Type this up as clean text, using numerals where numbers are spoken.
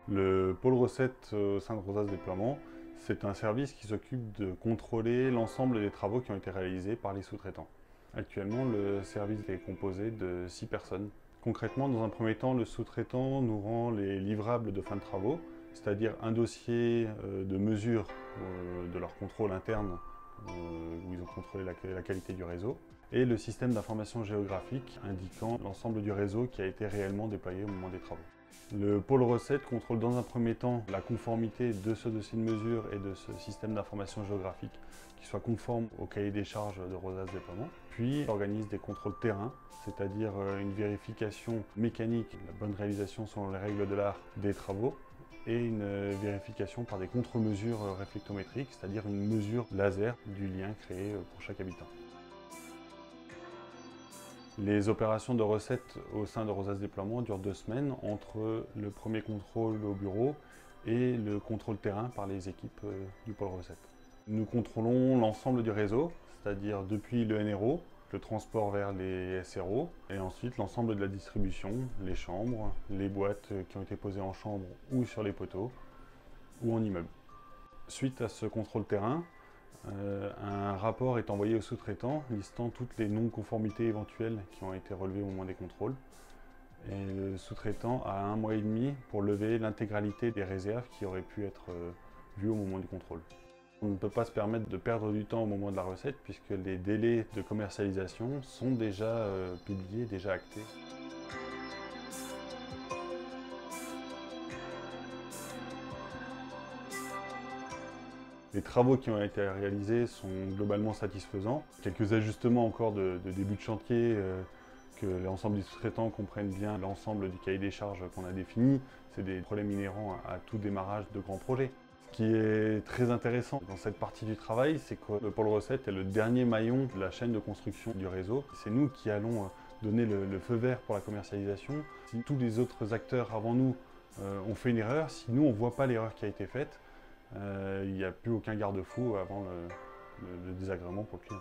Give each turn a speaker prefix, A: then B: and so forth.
A: Le pôle recette au sein de Rosas Déploiement, c'est un service qui s'occupe de contrôler l'ensemble des travaux qui ont été réalisés par les sous-traitants. Actuellement, le service est composé de 6 personnes. Concrètement, dans un premier temps, le sous-traitant nous rend les livrables de fin de travaux, c'est-à-dire un dossier de mesure de leur contrôle interne où ils ont contrôlé la qualité du réseau, et le système d'information géographique indiquant l'ensemble du réseau qui a été réellement déployé au moment des travaux. Le pôle recette contrôle dans un premier temps la conformité de ce dossier de mesure et de ce système d'information géographique qui soit conforme au cahier des charges de Rosas Déploiement. Puis organise des contrôles terrain, c'est-à-dire une vérification mécanique, la bonne réalisation selon les règles de l'art des travaux, et une vérification par des contre-mesures réflectométriques, c'est-à-dire une mesure laser du lien créé pour chaque habitant. Les opérations de recette au sein de Rosas Déploiement durent 2 semaines entre le premier contrôle au bureau et le contrôle terrain par les équipes du pôle recette. Nous contrôlons l'ensemble du réseau, c'est-à-dire depuis le NRO, le transport vers les SRO, et ensuite l'ensemble de la distribution, les chambres, les boîtes qui ont été posées en chambre ou sur les poteaux, ou en immeuble. Suite à ce contrôle terrain, un rapport est envoyé au sous-traitant listant toutes les non-conformités éventuelles qui ont été relevées au moment des contrôles. Et le sous-traitant a 1 mois et demi pour lever l'intégralité des réserves qui auraient pu être vues au moment du contrôle. On ne peut pas se permettre de perdre du temps au moment de la recette puisque les délais de commercialisation sont déjà publiés, déjà actés. Les travaux qui ont été réalisés sont globalement satisfaisants. Quelques ajustements encore de début de chantier, que l'ensemble des sous-traitants comprennent bien l'ensemble du cahier des charges qu'on a défini. C'est des problèmes inhérents à tout démarrage de grands projets. Ce qui est très intéressant dans cette partie du travail, c'est que le pôle recette est le dernier maillon de la chaîne de construction du réseau. C'est nous qui allons donner le feu vert pour la commercialisation. Si tous les autres acteurs avant nous ont fait une erreur, si nous on ne voit pas l'erreur qui a été faite, il n'y a plus aucun garde-fou avant le désagrément pour le client.